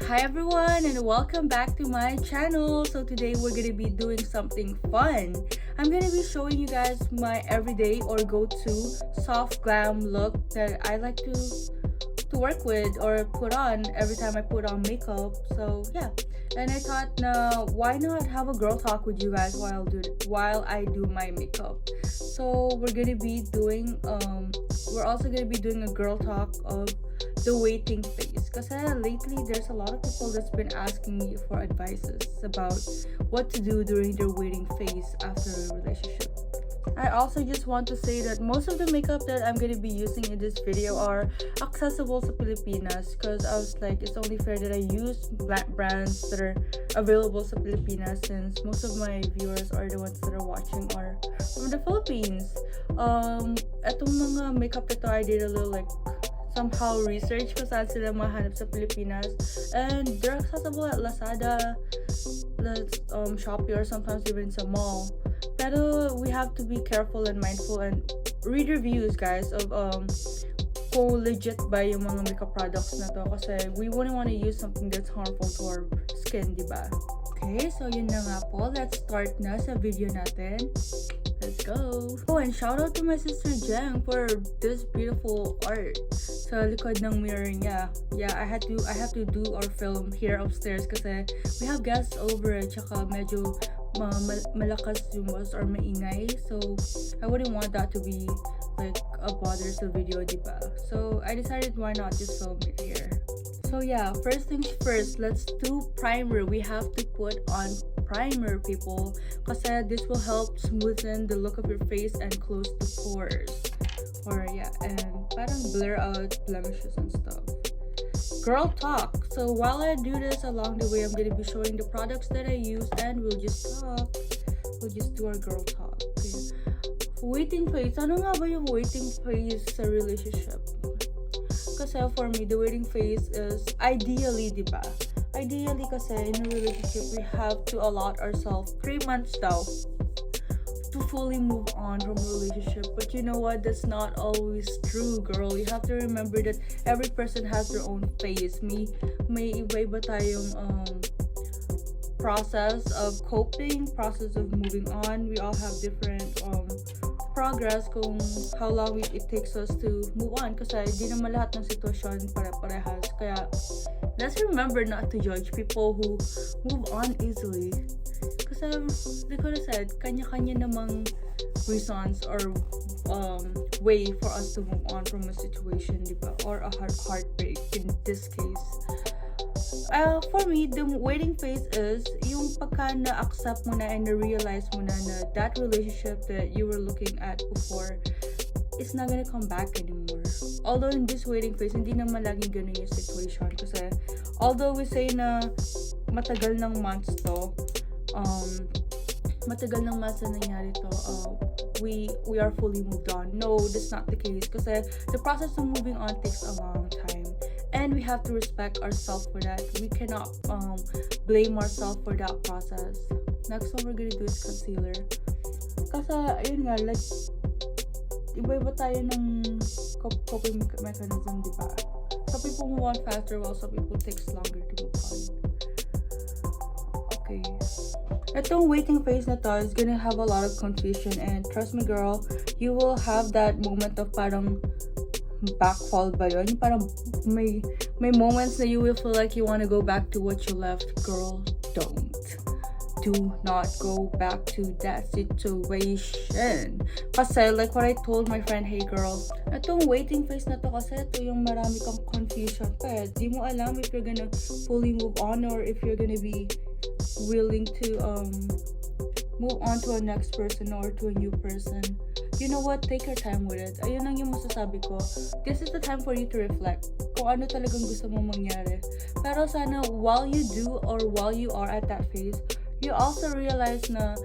Hi everyone and welcome back to my channel. So today we're gonna be doing something fun. I'm gonna be showing you guys my everyday or go-to soft glam look that I like to work with or put on every time I put on makeup. So yeah, and I thought, why not have a girl talk with you guys while I do my makeup. So we're gonna be doing we're also gonna be doing a girl talk of the waiting phase. Because lately there's a lot of people that's been asking me for advices about what to do during their waiting phase after a relationship. I also just want to say that most of the makeup that I'm gonna be using in this video are accessible sa Pilipinas, because I was like, it's only fair that I use brands that are available sa Pilipinas, since most of my viewers are the ones that are watching are from the Philippines. Etong mga makeup na to, I did a little like somehow research kung saan sila mahanap sa Pilipinas, and they're accessible at Lazada, Shopee, or sometimes even sa mall. Pero we have to be careful and mindful and read reviews, guys, of kung legit ba yung mga makeup products na to, kasi we wouldn't want to use something that's harmful to our skin, diba? Okay, so yun na nga po. Let's start na sa video natin. Let's go! Oh, and shout out to my sister Jeng for this beautiful art sa likod ng mirror niya. Yeah, I have to do our film here upstairs kasi we have guests over, tsaka medyo malakas yung bus or maingay. So I wouldn't want that to be like a bother sa video, diba? So I decided, why not just film it here. So yeah, first things first, let's do primer. We have to put on primer, people, kasi this will help smoothen the look of your face and close the pores, or yeah, and parang blur out blemishes and stuff. Girl talk. So while I do this, along the way I'm gonna be showing the products that I use, and we'll just do our girl talk. Okay. Waiting phase. Ano nga ba yung waiting phase sa relationship? Kasi for me, the waiting phase is ideally, diba? Ideally, kasi in a relationship, we have to allot ourselves 3 months daw to fully move on from a relationship. But you know what? That's not always true, girl. You have to remember that every person has their own phase. May iba-iba tayong process of coping, process of moving on. We all have different progress kung how long it takes us to move on, kasi di naman lahat ng sitwasyon pare-parehas. Kaya let's remember not to judge people who move on easily, kasi like what I said, kanya-kanya namang reasons or way for us to move on from a situation, diba? Or a heartbreak in this case. For me, the waiting phase is yung pagka na-accept mo na and na-realize mo na that relationship that you were looking at before is not gonna come back anymore. Although in this waiting phase, hindi naman laging ganun yung situation, kasi although we say na matagal ng months to, nangyari to, we are fully moved on. No, that's not the case, kasi the process of moving on takes a long time. And we have to respect ourselves for that. We cannot blame ourselves for that process. Next one we're gonna do is concealer. Kasi, ayun nga, like, iba-iba tayo ng coping mechanism, diba? Some people move on faster while some people takes longer to move on. Okay. Itong waiting phase na to is gonna have a lot of confusion, and trust me, girl, you will have that moment of parang backfall ba yun? Parang may moments that you will feel like you want to go back to what you left. Girl, don't. Do not go back to that situation. Kasi like what I told my friend, hey girl, itong waiting phase na to, kasi ito yung marami kang confusion pa. Di mo alam if you're gonna fully move on or if you're gonna be willing to move on to a next person or to a new person. You know what? Take your time with it. Ayun lang yung masasabi ko. This is the time for you to reflect kung ano talagang gusto mo mangyari. Pero sana while you do or while you are at that phase, you also realize na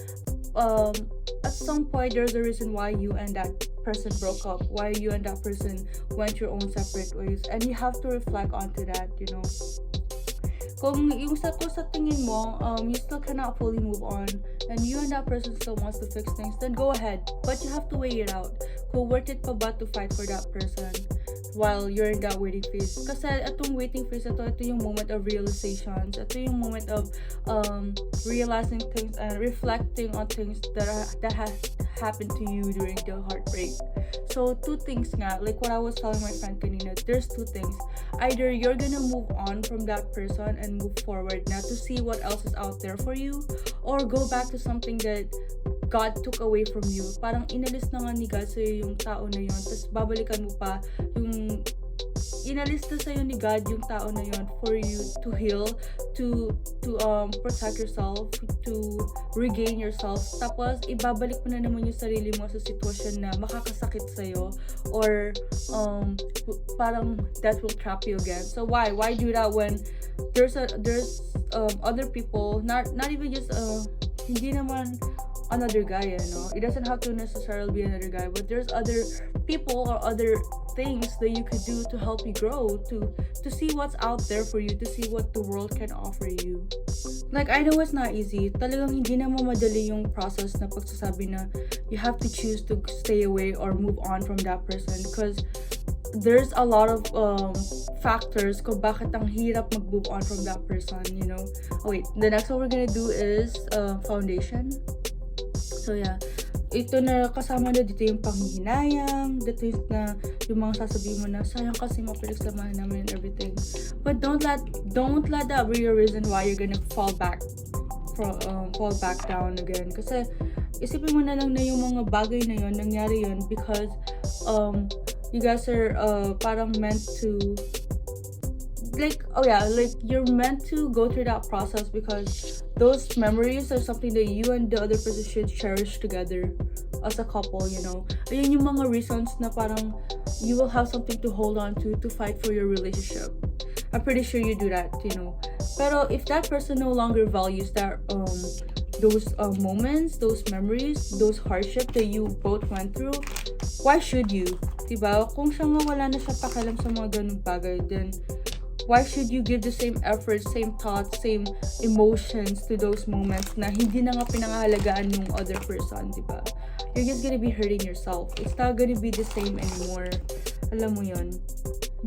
at some point there's a reason why you and that person broke up, why you and that person went your own separate ways, and you have to reflect onto that, you know. Kung yung sa tingin mo, you still cannot fully move on, and you and that person still wants to fix things, then go ahead. But you have to weigh it out. Kung worth it pa ba to fight for that person? while you're in that waiting phase. Kasi itong waiting phase, ito yung moment of realizations. Ito yung moment of realizing things and reflecting on things that has happened to you during the heartbreak. So, two things nga, like what I was telling my friend kanina, there's two things. Either you're gonna move on from that person and move forward na to see what else is out there for you, or go back to something that God took away from you. Parang inalis na nga ni God sa'yo yung tao na yun, tapos babalikan mo pa yung inalis na sa'yo ni God yung tao na yun for you to heal, to protect yourself, to regain yourself. Tapos ibabalik mo na naman yung sarili mo sa sitwasyon na makakasakit sa'yo, or parang that will trap you again. So why do that when there's other people, not even just hindi naman another guy, it doesn't have to necessarily be another guy, but there's other people or other things that you could do to help you grow, to see what's out there for you, to see what the world can offer you. Like, I know it's not easy. Talagang hindi na madali yung process na pagsasabi na you have to choose to stay away or move on from that person, because there's a lot of factors kung bakit ang hirap mag-move on from that person, Oh wait, the next one we're gonna do is foundation. So yeah, ito na kasama na dito yung panghihinayang, dito na yung mga sasabihin mo na sayang kasi mapinagsamahan namin and everything. But don't let that be your reason why you're gonna fall back down again. Kasi isipin mo na lang na yung mga bagay na yun, nangyari yun because you guys are parang meant to, like you're meant to go through that process because those memories are something that you and the other person should cherish together as a couple, Ayun yung mga reasons na parang you will have something to hold on to fight for your relationship. I'm pretty sure you do that, Pero if that person no longer values that those moments, those memories, those hardships that you both went through, why should you? Diba? Kung siya nga wala na siya pakialam sa mga ganung bagay, then why should you give the same effort, same thoughts, same emotions to those moments na hindi na nga pinangahalagaan ng other person, diba? You're just gonna be hurting yourself. It's not gonna be the same anymore. Alam mo yun.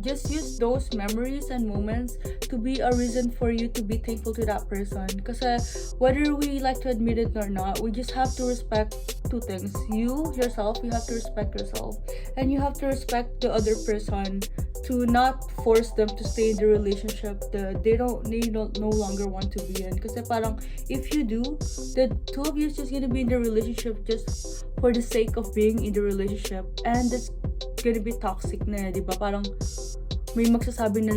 Just use those memories and moments to be a reason for you to be thankful to that person. Kasi whether we like to admit it or not, we just have to respect two things. You have to respect yourself. And you have to respect the other person, to not force them to stay in the relationship that they don't no longer want to be in. Kasi parang if you do, the two of you is just gonna be in the relationship just for the sake of being in the relationship, and that's gonna be toxic na, di ba? Parang may magsasabi na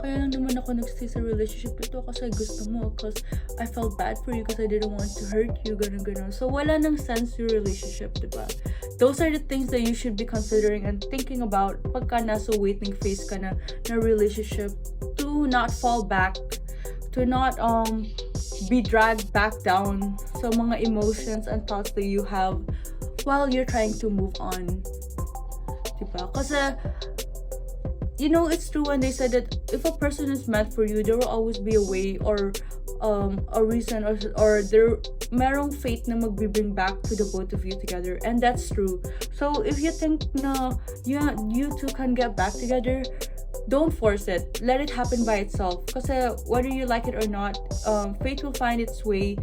kaya lang naman ako nagstay sa relationship ito kasi gusto mo, because I felt bad for you because I didn't want to hurt you, ganun. So wala nang sense your relationship, diba? Those are the things that you should be considering and thinking about pagka nasa waiting phase ka na relationship, to not fall back, to not be dragged back down sa mga emotions and thoughts that you have while you're trying to move on, diba? Kasi it's true when they said that if a person is meant for you, there will always be a way or a reason or there merong fate na magbibring back to the both of you together, and that's true. So if you think na you two can get back together, don't force it. Let it happen by itself. Kasi whether you like it or not, fate will find its way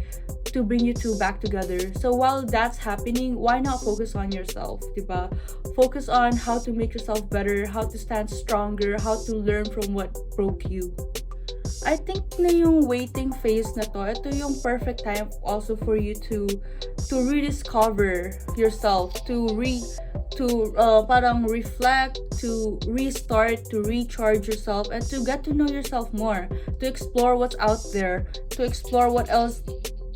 to bring you two back together. So while that's happening, why not focus on yourself, diba? Focus on how to make yourself better, how to stand stronger, how to learn from what broke you. I think na yung waiting phase na to, ito yung perfect time also for you to rediscover yourself, to parang reflect, to restart, to recharge yourself, and to get to know yourself more, to explore what's out there, to explore what else,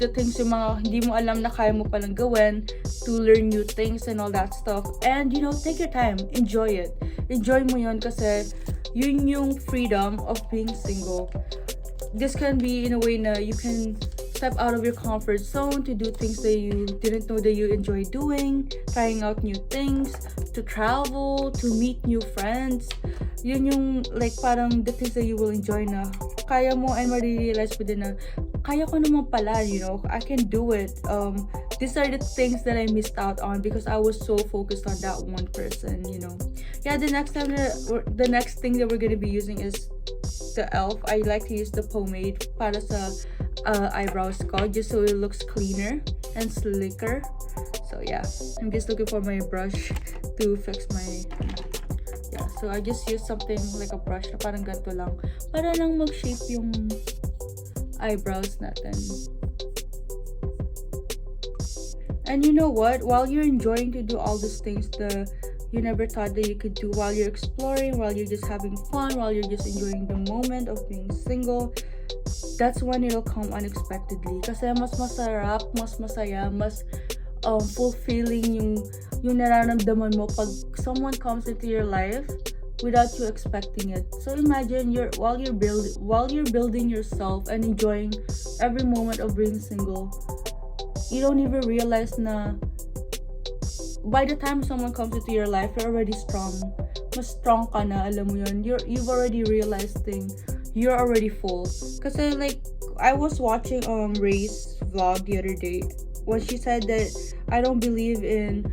the things yung mga hindi mo alam na kaya mo palang gawin, to learn new things and all that stuff. And take your time, enjoy it. Enjoy mo yun kasi yun yung freedom of being single. This can be in a way na you can step out of your comfort zone to do things that you didn't know that you enjoy doing, trying out new things, to travel, to meet new friends. Yun yung like parang the things that you will enjoy na kaya mo, and ma-realize mo din na kaya ko naman pala, I can do it. these are the things that I missed out on because I was so focused on that one person, you know. Yeah, the next thing that we're gonna be using is the elf. I like to use the pomade para sa eyebrows ko, just so it looks cleaner and slicker. So yeah, I'm just looking for my brush to fix my yeah. So I just use something like a brush na parang ganito lang para lang mag-shape yung eyebrows natin. And you know what? While you're enjoying to do all these things that you never thought that you could do, while you're exploring, while you're just having fun, while you're just enjoying the moment of being single, that's when it'll come unexpectedly. Kasi mas masarap, mas masaya, mas fulfilling yung nararamdaman mo pag someone comes into your life without you expecting it. So imagine while you're building yourself and enjoying every moment of being single, you don't even realize na by the time someone comes into your life, you're already strong. Mas strong ka na, alam mo yun. You've already realized things. You're already full. Kasi like, I was watching Ray's vlog the other day when she said that I don't believe in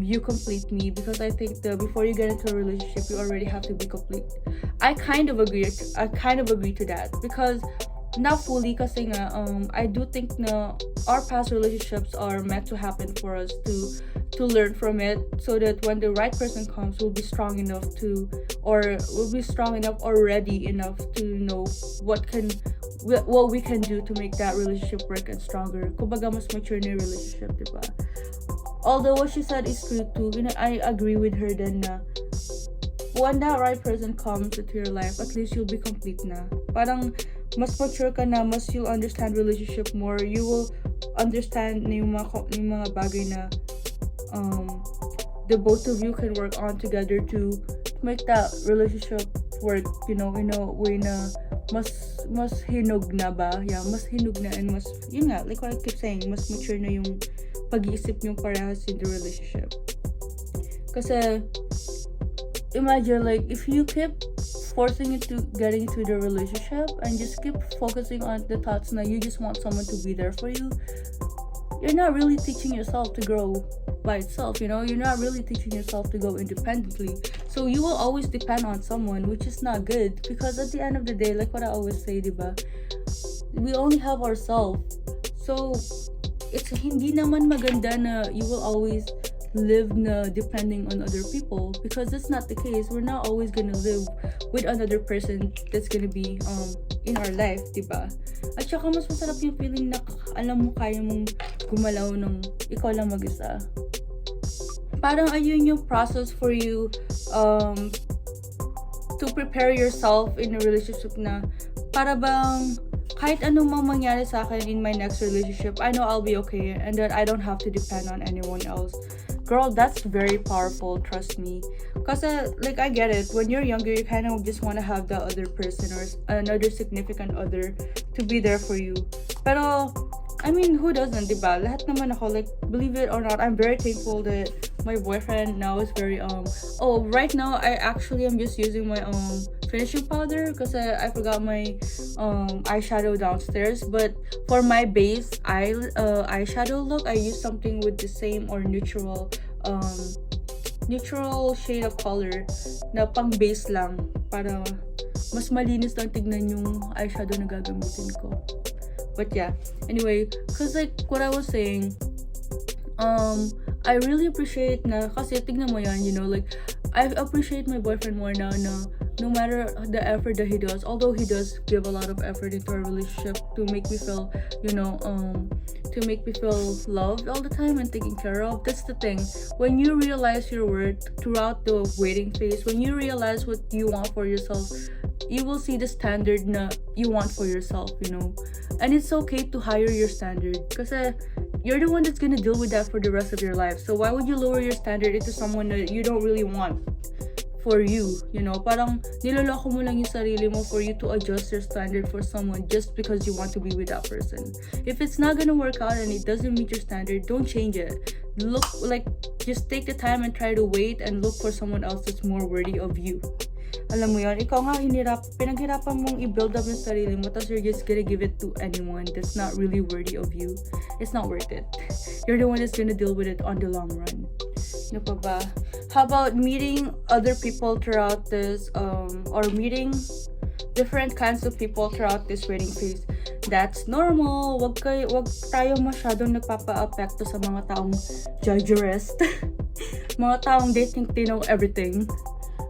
you complete me, because I think that before you get into a relationship, you already have to be complete. I kind of agree to that, because not fully kasi nga I do think na our past relationships are meant to happen for us to learn from it, so that when the right person comes, we'll be strong enough or ready enough to know what we can do to make that relationship work and stronger. Kumbaga mas mature na yung relationship, diba? Although what she said is true too, you know, I agree with her then na when that right person comes into your life, at least you'll be complete na. Parang mas mature ka na, mas you'll understand relationship more. You will understand na yung mga bagay na the both of you can work on together to make that relationship work, you know, in a way na mas hinog na ba? Yeah, mas hinog na, and mas, yun nga, like what I keep saying, mas mature na yung pag-iisip yung parehas in the relationship. Kasi imagine, like, if you keep forcing into getting into the relationship and just keep focusing on the thoughts na you just want someone to be there for you, you're not really teaching yourself to grow by itself, you know. You're not really teaching yourself to go independently, so you will always depend on someone, which is not good, because at the end of the day, like what I always say, diba, we only have ourselves. So it's hindi naman maganda na you will always live na depending on other people, because that's not the case. We're not always gonna live with another person that's gonna be in our life, diba? At saka mas masarap yung feeling na alam mo kaya mong gumalaw ng ikaw lang mag-isa. Parang ayun yung process for you to prepare yourself in a relationship na para bang kahit anong mangyari sa akin in my next relationship, I know I'll be okay and that I don't have to depend on anyone else. Girl, that's very powerful, trust me. Kasi, like, I get it. When you're younger, you kind of just want to have the other person or another significant other to be there for you. Pero, I mean, who doesn't, diba? Lahat naman ako, like, believe it or not, I'm very thankful that my boyfriend now is very, right now, I actually am just using my, finishing powder because I forgot my eyeshadow downstairs. But for my base eyeshadow look, I use something with the same or neutral shade of color na pang base lang para mas malinis lang tignan yung eyeshadow na gagamitin ko. But yeah, anyway, cause like what I was saying, I really appreciate na kasi tignan mo yan, you know, like I appreciate my boyfriend more now na no matter the effort that he does, although he does give a lot of effort into our relationship to make me feel, you know, to make me feel loved all the time and taken care of. That's the thing. When you realize your worth throughout the waiting phase, when you realize what you want for yourself, you will see the standard na you want for yourself, you know. And it's okay to higher your standard because you're the one that's gonna deal with that for the rest of your life. So why would you lower your standard into someone that you don't really want for you, you know? Parang niloloko mo lang yung sarili mo for you to adjust your standard for someone just because you want to be with that person. If it's not gonna work out and it doesn't meet your standard, don't change it. Look, like, just take the time and try to wait and look for someone else that's more worthy of you. alam mo yon, ikaw nga pinaghirapan mong i-build up yung sarili mo, tapos you're just gonna give it to anyone that's not really worthy of you. It's not worth it. You're the one that's gonna deal with it on the long run. Ano pa ba? How about meeting other people throughout this, or meeting different kinds of people throughout this waiting phase? That's normal. Wag tayo masyadong nagpapa-apekto sa mga taong judgerist. Mga taong they think they know everything.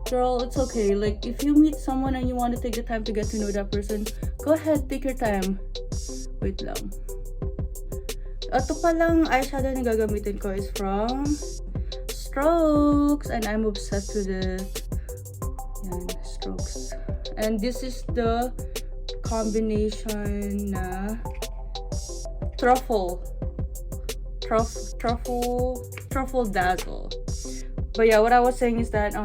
Girl, it's okay. Like, if you meet someone and you want to take the time to get to know that person, go ahead, take your time. Wait lang. Ito palang eyeshadow na gagamitin ko is from Strokes, and I'm obsessed with it. Yan, Strokes. And this is the combination na truffle dazzle. But yeah, what I was saying is that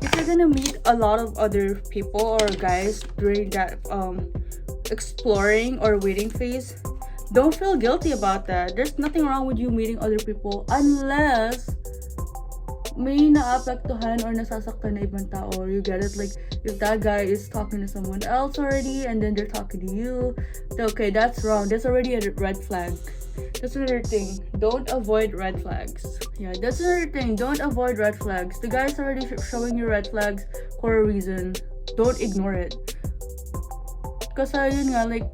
if you're gonna meet a lot of other people or guys during that exploring or waiting phase, don't feel guilty about that. There's nothing wrong with you meeting other people unless may naapektuhan or nasasaktan na ibang tao, or you get it, like if that guy is talking to someone else already and then they're talking to you, okay, that's wrong. That's already a red flag. That's another thing. Don't avoid red flags. Yeah, that's another thing. Don't avoid red flags. The guy's already showing you red flags for a reason. Don't ignore it. Because yun nga, like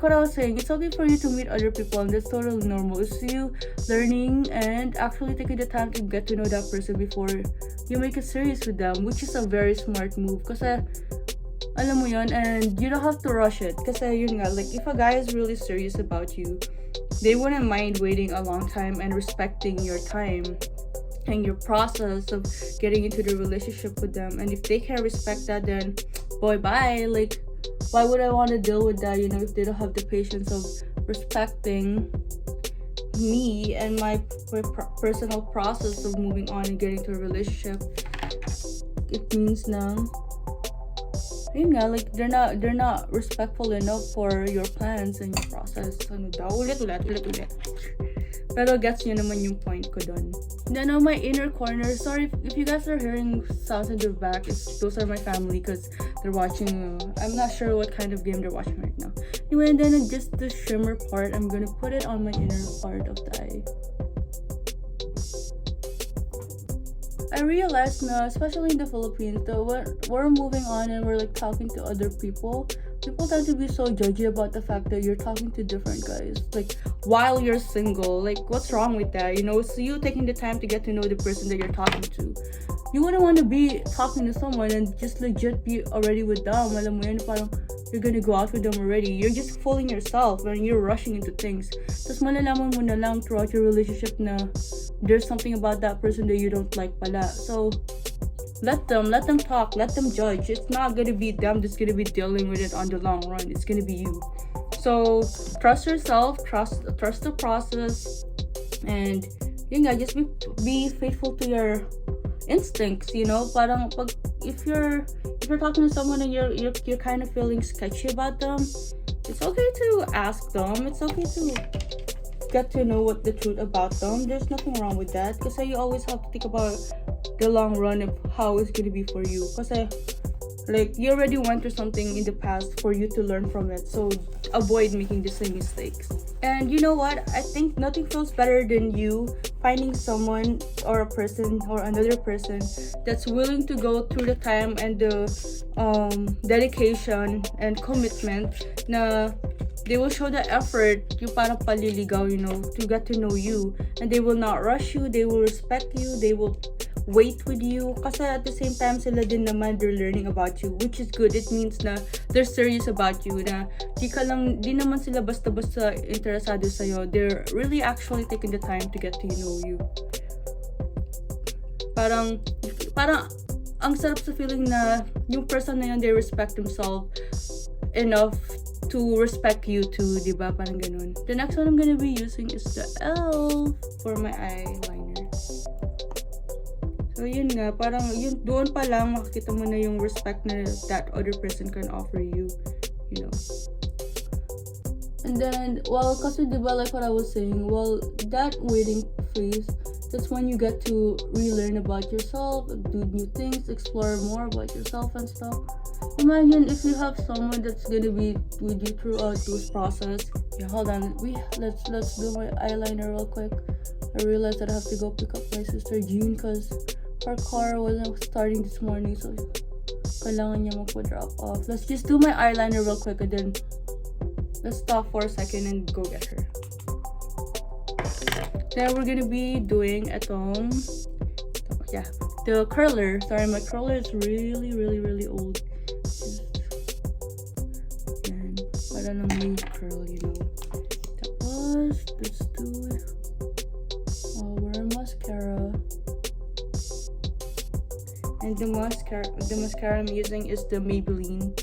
what I was saying, it's okay for you to meet other people, and that's totally normal. It's you learning and actually taking the time to get to know that person before you make it serious with them, which is a very smart move. Kasi alam mo yun, and you don't have to rush it. Kasi yun nga, like if a guy is really serious about you, they wouldn't mind waiting a long time and respecting your time and your process of getting into the relationship with them. And if they can't respect that, then boy, bye. Like, why would I want to deal with that, you know, if they don't have the patience of respecting me and my personal process of moving on and getting to a relationship? It means na, yun nga, like they're not respectful enough for your plans and your process. Ano daw? Ulit. Pero gets nyo naman yung point ko dun. Then on my inner corner, sorry if you guys are hearing sounds in the back, those are my family because they're watching, I'm not sure what kind of game they're watching right now. Anyway, and then just the shimmer part, I'm gonna put it on my inner part of the eye. I realized now, especially in the Philippines, that we're moving on and we're like talking to other people tend to be so judgy about the fact that you're talking to different guys, like while you're single. Like, what's wrong with that? You know, it's you taking the time to get to know the person that you're talking to. You wouldn't want to be talking to someone and just legit be already with them. Alam mo yun, parang you're gonna go out with them already. You're just fooling yourself when you're rushing into things. Tapos malalaman mo na lang throughout your relationship na there's something about that person that you don't like pala. So let them talk, let them judge. It's not gonna be them that's gonna be dealing with it on the long run. It's gonna be you. So trust yourself, trust the process, and yun nga, just be faithful to your instincts, you know. Parang if you're talking to someone and you're kind of feeling sketchy about them, it's okay to ask them. It's okay to get to know what the truth about them. There's nothing wrong with that, because you always have to think about the long run of how it's gonna be for you. Because like you already went through something in the past for you to learn from it, so avoid making the same mistakes. And you know what, I think nothing feels better than you finding someone or a person or another person that's willing to go through the time and the dedication and commitment na they will show the effort, yung parang paliligaw, you know, to get to know you. And they will not rush you, they will respect you, they will wait with you. Kasi at the same time, sila din naman, they're learning about you, which is good. It means na they're serious about you, na di naman sila basta-basta interesado sa'yo. They're really actually taking the time to get to know you. Parang ang sarap sa feeling na yung person na yun, they respect themselves enough to respect you too, diba? Parang ganun. The next one I'm gonna be using is the ELF for my eyeliner. So yun nga, parang yun, doon pa lang makikita mo na yung respect na that other person can offer you, you know. And then, well, kasi diba, like what I was saying, well, that waiting phase, That's when you get to relearn about yourself, do new things, explore more about yourself and stuff. Imagine if you have someone that's gonna be with you throughout this process. Yeah, hold on. Let's do my eyeliner real quick. I realized that I have to go pick up my sister Jean because her car wasn't starting this morning, so kailangan niya magpa-drop off. Let's just do my eyeliner real quick and then let's stop for a second and go get her. Then we're gonna be doing the curler. Sorry, my curler is really old. Yan, para lang may curl, you know. Tapos, let's do wear mascara. And the mascara I'm using is the Maybelline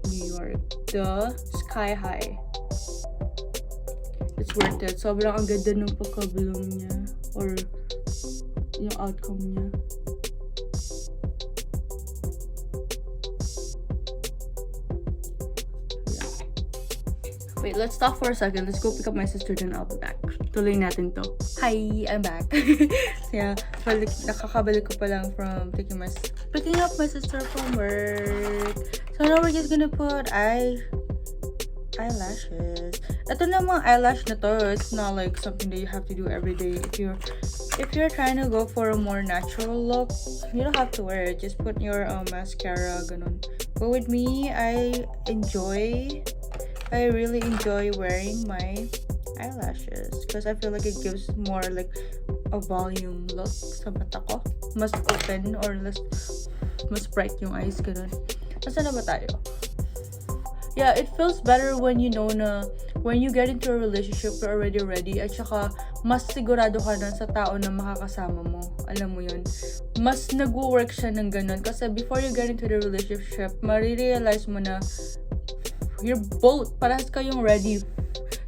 New York, the Sky High. It's worth it. Sobrang ang ganda ng pagka-bloom niya or yung outcome niya. Yeah. Wait, let's stop for a second. Let's go pick up my sister, then I'll be back. Tuloy natin to. Hi, I'm back. Yeah, nakakabalik ko pa lang from picking up my sister from work. So now we're just gonna put eyelashes. Ito na mga eyelash na to. It's not like something that you have to do every day. If you're trying to go for a more natural look, you don't have to wear it. Just put your mascara, ganun. But with me, I really enjoy wearing my eyelashes because I feel like it gives more like a volume look sa mata ko. Mas open or mas bright yung eyes, ganun. Nasaan na ba tayo? Yeah, it feels better when you know na when you get into a relationship, you're already ready at saka mas sigurado ka na sa tao na makakasama mo. Alam mo yun? Mas nag-work siya ng ganun kasi before you get into the relationship, marirealize mo na you're both, parehas kayong ready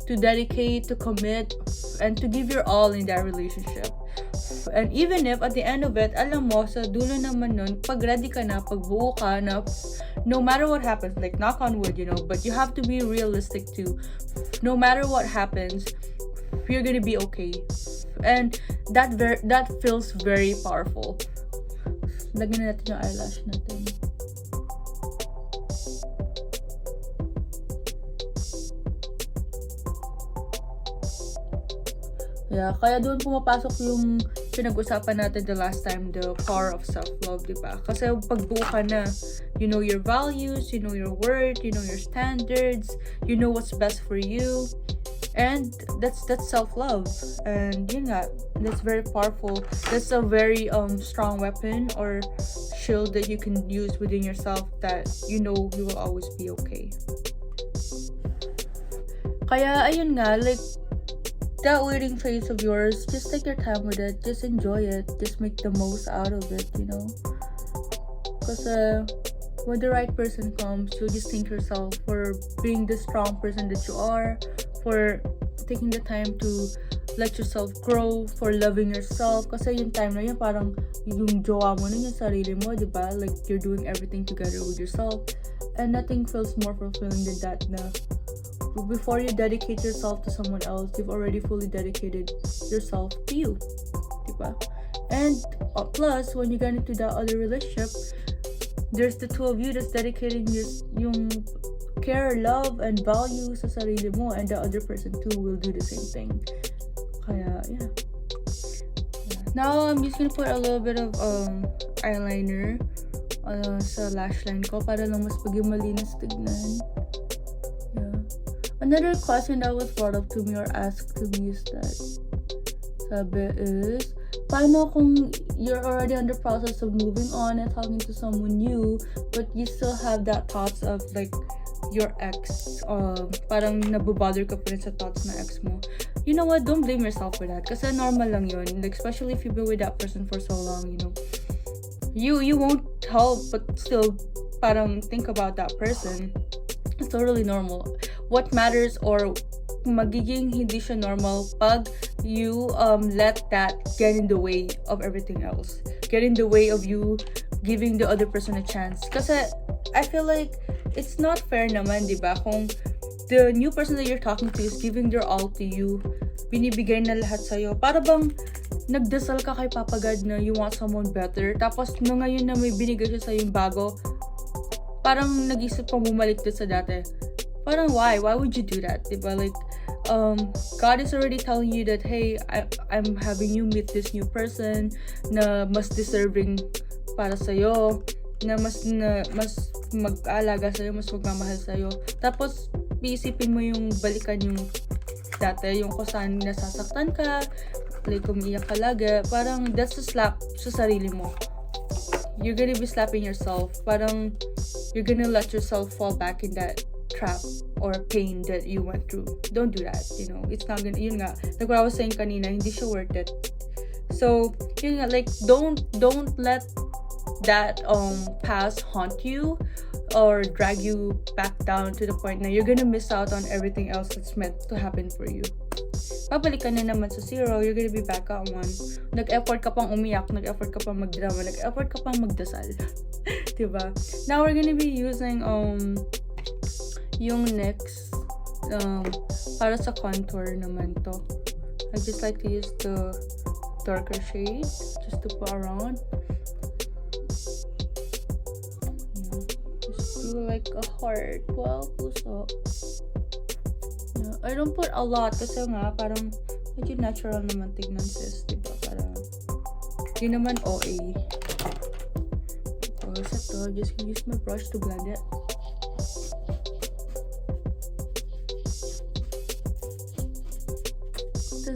to dedicate, to commit, and to give your all in that relationship. And even if at the end of it, alam mo, sa dulo naman nun, pag ready ka na, pag buo ka na, no matter what happens, like knock on wood, you know, but you have to be realistic too. No matter what happens, you're gonna be okay. And that feels very powerful. Lagyan na natin yung eyelash natin. Yeah, kaya doon pumapasok yung pinag-usapan natin the last time, the power of self-love, diba? Kasi pag buo ka na, you know your values, you know your worth, you know your standards, you know what's best for you, and that's self-love. And yun nga, that's very powerful. That's a very strong weapon or shield that you can use within yourself that you know you will always be okay. Kaya ayun nga, like that waiting phase of yours, just take your time with it, just enjoy it, just make the most out of it, you know. Because when the right person comes, you'll just thank yourself for being the strong person that you are, for taking the time to let yourself grow, for loving yourself. Kasi yung time na yun, parang yung jowa mo na yung sarili mo, diba? Like you're doing everything together with yourself, and nothing feels more fulfilling than that na before you dedicate yourself to someone else, you've already fully dedicated yourself to you, diba? And plus, when you get into that other relationship, there's the two of you that's dedicating yung care, love, and value sa sarili mo, and the other person too will do the same thing. Kaya, yeah. Now, I'm just gonna put a little bit of eyeliner sa lash line ko para lang mas paging malinis tignan. Another question that was brought up to me or asked to me is that, sabi is, paano kung you're already in the process of moving on and talking to someone new, but you still have that thoughts of like your ex, parang nabobother ka pa rin sa thoughts na ex mo. You know what? Don't blame yourself for that. Kasi normal lang yun. Like, especially if you've been with that person for so long, you know. You won't help but still parang think about that person. It's totally normal. What matters or magiging hindi siya normal pag you let that get in the way of everything else. Get in the way of you giving the other person a chance. Kasi I feel like it's not fair naman, diba? Kung the new person that you're talking to is giving their all to you, binibigay na lahat sa'yo, para bang nagdasal ka kay Papa God na you want someone better, tapos no ngayon na may binigay siya sa'yo yung bago, parang nag-isip pang bumalik doon sa dati. Parang why would you do that, diba? Like God is already telling you that, hey, I'm having you meet this new person na mas deserving para sa'yo, na mas mag-aalaga sa'yo, mas magmamahal sa'yo. Tapos iisipin mo yung balikan yung dati, yung kung saan nasasaktan ka, like umiiyak ka lagi. Parang that's a slap sa sarili mo. You're gonna be slapping yourself. Parang you're gonna let yourself fall back in that trap or pain that you went through. Don't do that, you know. It's not gonna, yun nga, like what I was saying kanina, hindi siya worth it. So, yun nga, like, don't let that past haunt you or drag you back down to the point na you're gonna miss out on everything else that's meant to happen for you. Babalik ka na naman sa zero, you're gonna be back at one. Nag-effort ka pang umiyak, nag-effort ka pang magdrama, nag-effort ka pang magdasal. Diba? Now we're gonna be using yung next para sa contour naman to. I just like to use the darker shade just to put around. Just do like a heart. Wow, puso. Yeah, I don't put a lot kasi nga parang medyo natural naman tignan, sis, diba? Parang yun naman OA. Tapos ito, just use my brush to blend it.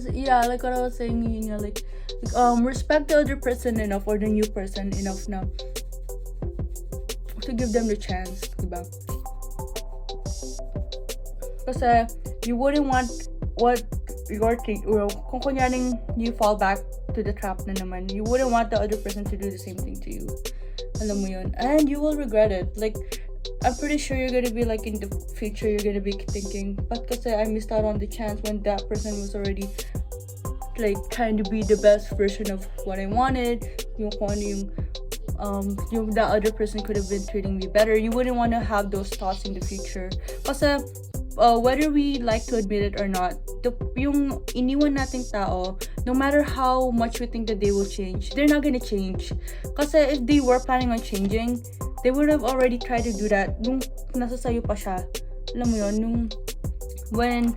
Yeah, like what I was saying, you know, like respect the other person enough, or the new person enough na to give them the chance, diba? Kasi you wouldn't want what your thing, kung kunyaring you fall back to the trap na naman, you wouldn't want the other person to do the same thing to you. Alam mo yun, and you will regret it. Like, I'm pretty sure you're gonna be like in the future, you're gonna be thinking, but kasi I missed out on the chance when that person was already like trying to be the best version of what I wanted. Yung kung ano yung that other person could have been treating me better. You wouldn't want to have those thoughts in the future. Kasi whether we like to admit it or not, yung iniwan nating tao, no matter how much we think that they will change, they're not gonna change. Kasi if they were planning on changing, they would have already tried to do that nung nasa sayo pa siya. Alam mo yun, nung when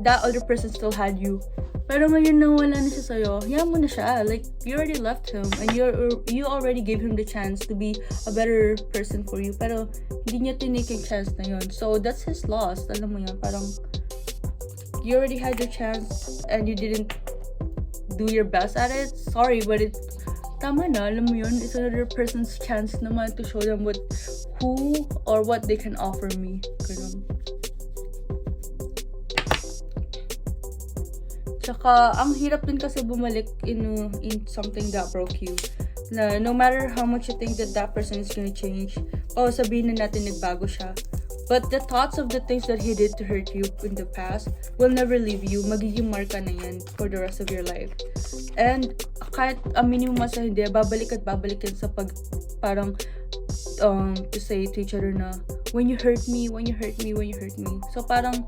that other person still had you. Pero ngayon na wala na siya sa'yo, hayaan mo na siya. Like, you already left him and you already gave him the chance to be a better person for you. Pero hindi niya tinake yung chance na yun. So, that's his loss. Alam mo yun, parang you already had your chance and you didn't do your best at it. Sorry, but tama na, alam mo yun, it's another person's chance naman to show them who or what they can offer me. Ganun. Tsaka, ang hirap din kasi bumalik in something that broke you. Na no matter how much you think that person is gonna change, sabihin na natin nagbago siya. But the thoughts of the things that he did to hurt you in the past will never leave you. Magiging marka na yan for the rest of your life. And kahit aminin mo sa hindi, babalik at babalik yan sa parang to say to each other na, when you hurt me. So parang,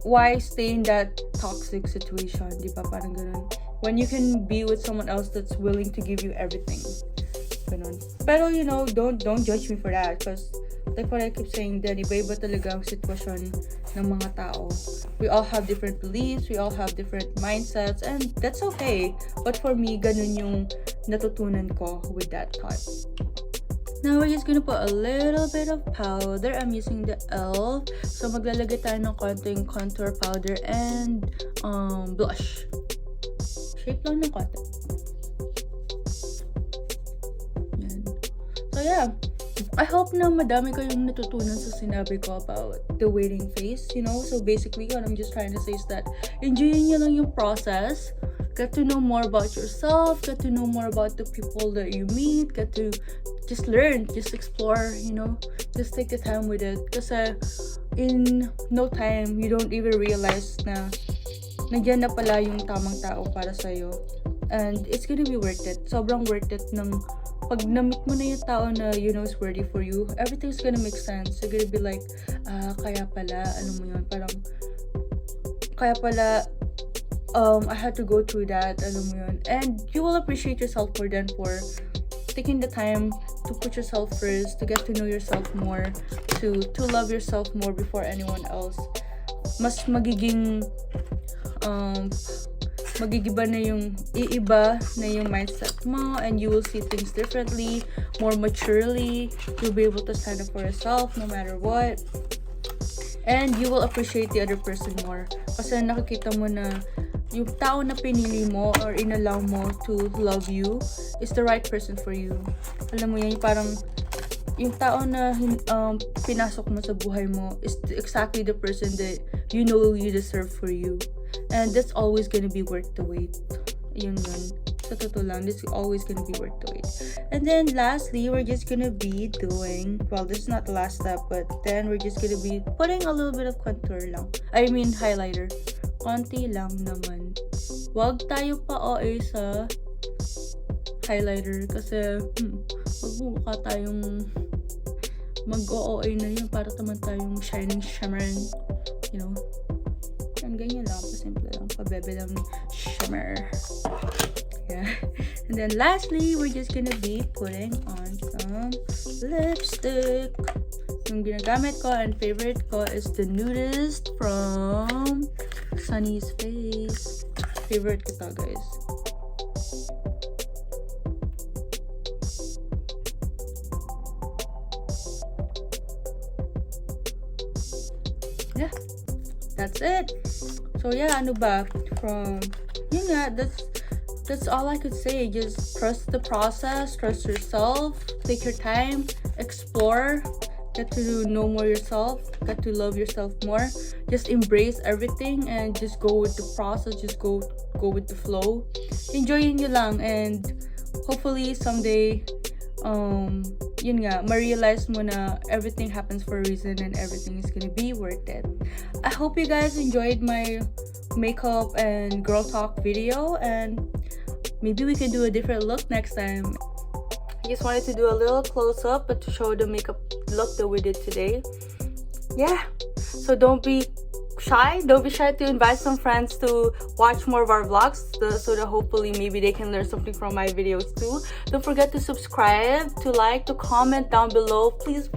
why stay in that toxic situation, di ba? Parang ganun. When you can be with someone else that's willing to give you everything. Ganun. Pero, you know, don't judge me for that. Because, like what I keep saying, then iba-iba talaga ang sitwasyon ng mga tao. We all have different beliefs, we all have different mindsets, and that's okay. But for me, ganun yung natutunan ko with that thought. Now, we're just gonna put a little bit of powder. I'm using the e.l.f. So, maglalagay tayo ng konting contour powder and blush. Shape lang ng konti. Yan. So, yeah. I hope na madami kayong natutunan sa sinabi ko about the waiting phase, you know? So, basically, what I'm just trying to say is that enjoyin nyo lang yung process. Get to know more about yourself. Get to know more about the people that you meet. Get to just learn, just explore, you know, just take the time with it. Kasi in no time, you don't even realize na nandiyan na pala yung tamang tao para sa'yo. And it's gonna be worth it. Sobrang worth it ng pag na-meet mo na yung tao na you know is worthy for you, everything's gonna make sense. You're gonna be like, kaya pala, ano mo yun, parang, kaya pala, I had to go through that, alam mo yun. And you will appreciate yourself more than for taking the time to put yourself first, to get to know yourself more, to love yourself more before anyone else. Mas magiging magigiba na yung iiba na yung mindset mo, and you will see things differently, more maturely. You'll be able to stand up for yourself no matter what, and you will appreciate the other person more kasi nakikita mo na yung tao na pinili mo or inallow mo to love you is the right person for you. Alam mo yan, parang yung tao na pinasok mo sa buhay mo is exactly the person that you know you deserve for you. And that's always gonna be worth the wait. Yun yun. Sa totoo lang, this is always gonna be worth the wait. And then lastly, we're just gonna be doing, well, this is not the last step, but then we're just gonna be putting a little bit of contour lang. I mean, highlighter. Konti lang naman. Wag tayo pa OA sa highlighter kasi wag mo mukha tayong mag-OA na yun para naman tayong shining shimmering, you know. And ganyan lang, pasimple lang, pabebe lang ni shimmer. Yeah. And then lastly, we're just gonna be putting on some lipstick. Yung ginagamit ko and favorite ko is the Nudist from Sunny's Face. Favorite ko to, guys. Yeah, that's it. So yeah, ano ba? From yun nga, that's all I could say. Just trust the process, trust yourself, take your time, explore, get to know more yourself, get to love yourself more. Just embrace everything and just go with the process, just go with the flow. Enjoyin nyo lang, and hopefully someday yun nga, ma-realize mo na everything happens for a reason and everything is gonna be worth it. I hope you guys enjoyed my makeup and girl talk video, and maybe we can do a different look next time. I just wanted to do a little close-up but to show the makeup look that we did today. Yeah, so don't be shy to invite some friends to watch more of our vlogs, so that hopefully maybe they can learn something from my videos too. Don't forget to subscribe, to like, to comment down below, please,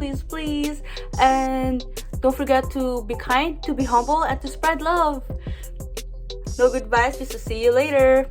and don't forget to be kind, to be humble, and to spread love. No goodbyes, just to see you later.